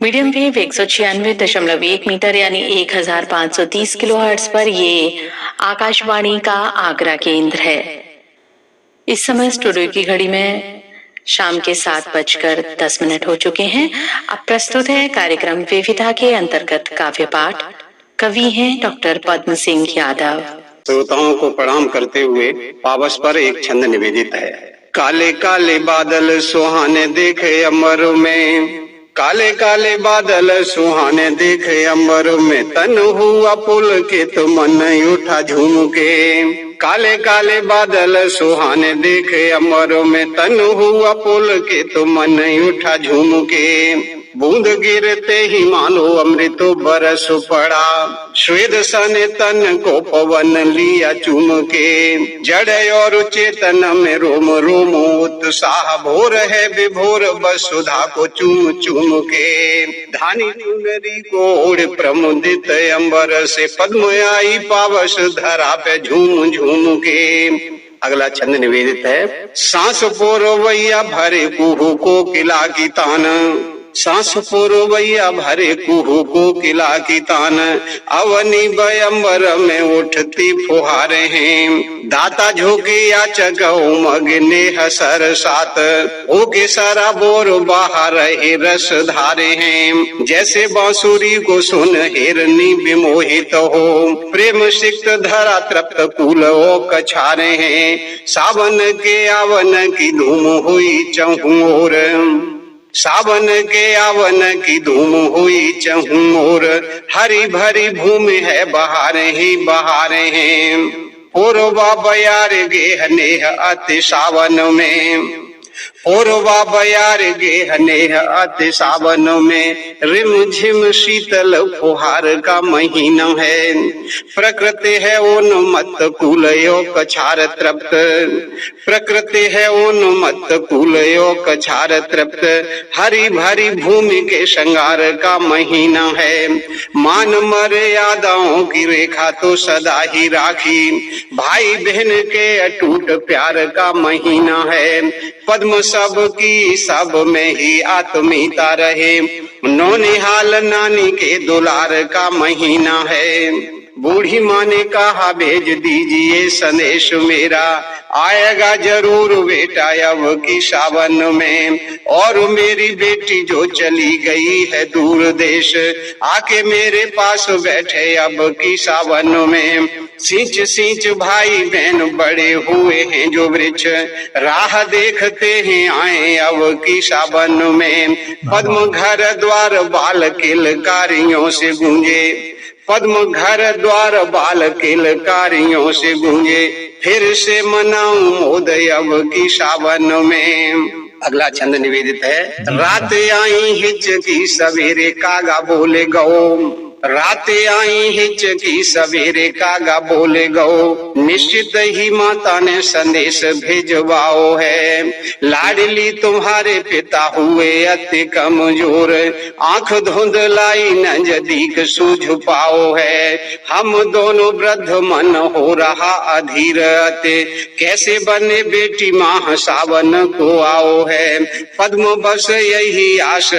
Medium wave 196.1 metre यानी 1530 kilohertz पर ये आकाशवाणी का आगरा केंद्र है। इस समय स्टूडियो की घड़ी में शाम के 7:10 हो चुके हैं। अब प्रस्तुत है कार्यक्रम विविधा के अंतर्गत काव्य पाठ। कवि हैं डॉक्टर पद्म सिंह यादव। श्रोताओं को प्रणाम करते हुए पावस पर एक छंद निवेदित है। काले काले बादल सुहाने देखे अमर में, काले काले बादल सुहाने देखे अमर में, तन हुआ पुलकित मन उठा झूम के। काले काले बादल सुहाने देखे अमर में, तन हुआ पुलकित मन उठा झूम के। बूंद गिरते ही मानो अमृत बरस पड़ा, श्वेत सन तन को पवन लिया चूम के। जड़ और चेतन में रोम रोम उत्साह भोर है विभोर, वसुधा को चूम चूम के। धानी चुनरी को ओढ़ प्रमुदित अंबर से, पद्म आई पावस धरा पे झूम झूम के। अगला छंद निवेदित है। सांस पोरवैया भरे कुहू को किला की तान, सांस पोरवैया भरे कुहू को किला की तान, अवनी बयंबर में उठती फुहारे हैं। दाता झोंके याचक उमगने हसर सात, ओ के सारा बोर बाहर रहे रस धारे हैं। जैसे बांसुरी को सुन हिरनी विमोहित हो, प्रेम सिक्त धरा तृप्त कुल ओ कछारे हैं। सावन के आवन की धूम हुई चहुं ओर, सावन के आवन की धूम हुई चहुं ओर, हरी भरी भूमि है बहारे ही बहारे हैं। पूर्वा बयार गेह नेह अति सावन में, पूर्वा बयार गेह नेह अति सावन में, रिम झिम शीतल फुहार का महीना है। प्रकृति है उन्मत्त कुलयो कछार तृप्त, प्रकृति है उन्मत्त कुलयो कछार तृप्त, हरी भरी भूमि के श्रृंगार का महीना है। मान मर्यादाओं की रेखा तो सदा ही राखी, भाई बहन के अटूट प्यार का महीना है। पद्म सब की सब में ही आत्मीयता रहे, नौनिहाल नानी के दुलार का महीना है। बूढ़ी माँ ने कहा भेज दीजिए संदेश मेरा, आएगा जरूर बेटा अब की सावन में। और मेरी बेटी जो चली गई है दूर देश, आके मेरे पास बैठे अब की सावन में। सींच सींच भाई बहन बड़े हुए हैं जो वृक्ष, राह देखते हैं आए अब की सावन में। पद्म घर द्वार बाल किलकारियों से गूंजे, पद्म घर द्वार बाल किलकारियों से गूंजे, फिर से मनाऊं मोदय अब की सावन में। अगला छंद निवेदित है। रात आई हिचकी सवेरे कागा बोले गो, रात आई हिचकी सवेरे कागा बोले गो, निश्चित ही माता ने संदेश भेजवाओ है। लाडली तुम्हारे पिता हुए अति कमजोर, आंख धुंधलाई नजदीक सूझ पाओ है। हम दोनों वृद्ध मन हो रहा अधीर अति, कैसे बने बेटी माह सावन को आओ है। पद्म बस यही आश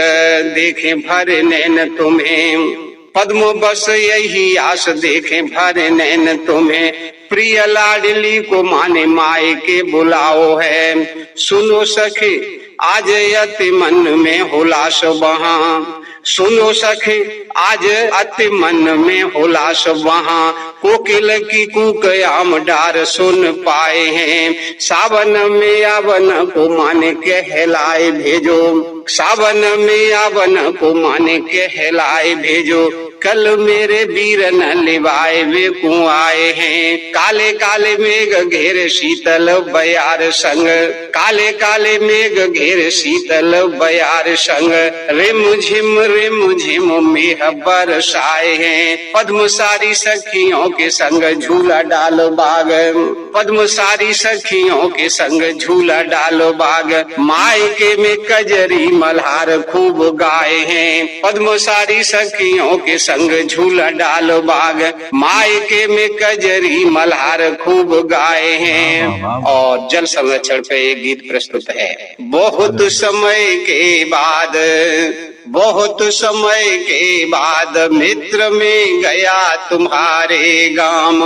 देखे भरे नैन तुम्हें, पद्म बस यही आस देखे भरे नैन तुम्हें। प्रिय लाडली को माने माए के बुलाओ है। सुनो सखी आज अति मन में हुलास वहाँ, सुनो सखी आज अति मन में हुलास वहाँ। कोकिल की कूक आम डार सुन पाए हैं, सावन में आवन को माने कहलाए भेजो, सावन में आवन को माने कहलाए भेजो। कल मेरे वीर न लिवाए वे को आए हैं, काले काले मेघ घेर शीतल बयार संग, काले काले मेघ घेर शीतल बयार संग। रिम झिम मेह बरसाए हैं, पद्म सारी सखियों के संग झूला डालो बाग, पद्म सारी सखियों के संग झूला डालो बाग। मायके में कजरी मल्हार खूब गाए हैं, पद्म सारी सखियों के संग झूला डालो बाग। मायके में कजरी मल्हार खूब गाए हैं। और जल संरक्षण पे एक गीत प्रस्तुत है। बहुत समय के बाद, बहुत समय के बाद मित्र में गया तुम्हारे गाम।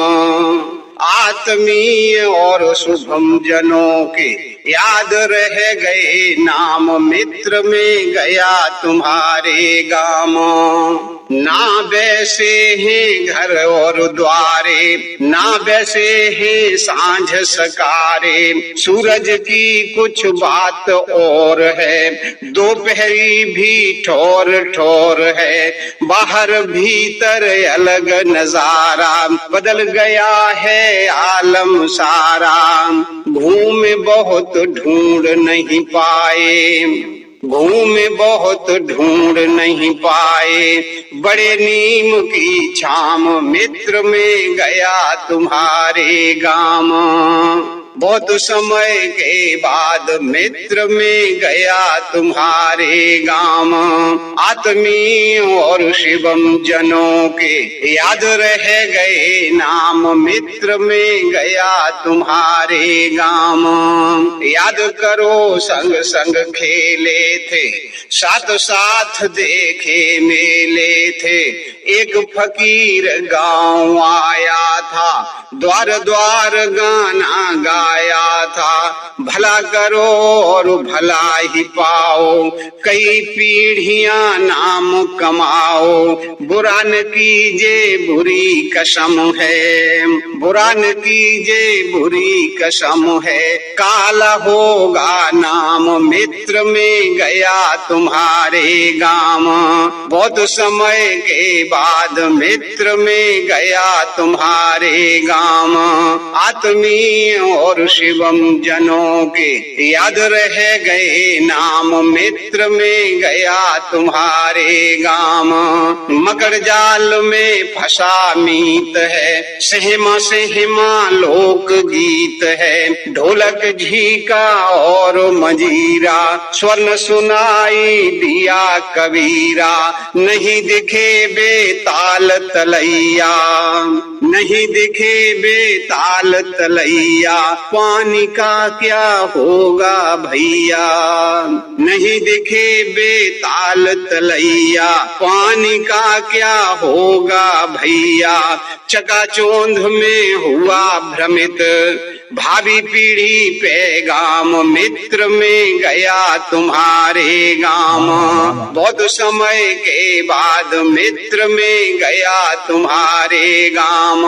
आत्मीय और शुभम जनों के याद रह गए नाम, मित्र में गया तुम्हारे गाम। ना वैसे हैं घर और द्वारे, ना वैसे हैं सांझ सकारे, सूरज की कुछ बात और है, दोपहरी भी ठोर ठोर है, बाहर भीतर अलग नजारा, बदल गया है आलम सारा। घूमे बहुत ढूंढ नहीं पाए, घूमे बहुत ढूंढ नहीं पाए, बड़े नीम की छाम, मित्र में गया तुम्हारे गाम। बहुत समय के बाद मित्र में गया तुम्हारे गाम। आत्मीय और शिवम जनों के याद रह गए नाम, मित्र में गया तुम्हारे गाम। याद करो संग संग खेले थे, साथ साथ देखे मेले थे, एक फकीर गांव आया था, द्वार द्वार गाना गाया था, भला करो और भला ही पाओ, कई पीढ़ियां नाम कमाओ, बुरा न कीजे बुरी कसम है, बुरा न कीजे बुरी कसम है, काला होगा नाम, मित्र में गया तुम्हारे गाम। बहुत समय के बाद मित्र में गया तुम्हारे गाम। आत्मीय और शिवम जनों के याद रह गए नाम, मित्र में गया तुम्हारे गाम। मकर जाल में फंसा मीत है, सहमा सहमा लोक गीत है, ढोलक झीका और मजीरा, स्वर्ण सुनाई दिया कबीरा, नहीं दिखे बेताल तलैया, नहीं दिखे बेताल तलैया, पानी का क्या होगा भैया, नहीं दिखे बेताल तलैया, पानी का क्या होगा भैया, चकाचौंध में हुआ भ्रमित, भावी पीढ़ी पैगाम, मित्र में गया तुम्हारे गाम। बहुत समय के बाद मित्र में गया तुम्हारे गाम।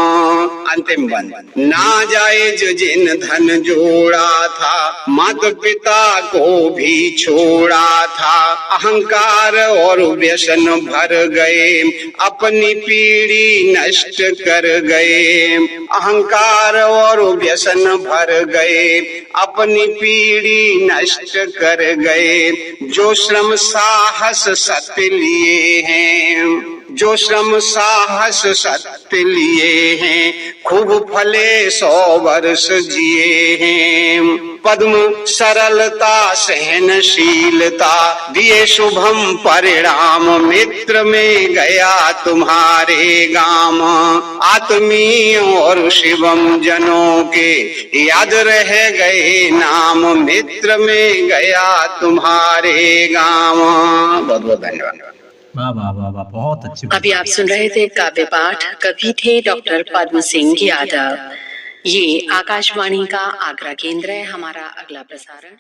अंतिम बंद। ना जायज जिन धन जोड़ा था, माता पिता को भी छोड़ा था, अहंकार और व्यसन भर गए, अपनी पीढ़ी नष्ट कर गए, अहंकार और व्यसन भर गए, अपनी पीढ़ी नष्ट कर गए, जो श्रम साहस सत्य लिए हैं, जो श्रम साहस सत्य लिए हैं, खूब फले 100 वर्ष जिए हैं, पद्म सरलता सहनशीलता दिए शुभम परिणाम, मित्र में गया तुम्हारे गाम। आत्मीय और शिवम जनों के याद रह गए नाम, मित्र में गया तुम्हारे गाम। बहुत बहुत धन्यवाद। वाह वाह वाह वाह, बहुत अच्छी। अभी आप सुन रहे थे काव्य पाठ, कवि थे डॉक्टर पद्म सिंह यादव। ये आकाशवाणी का आगरा केंद्र है। हमारा अगला प्रसारण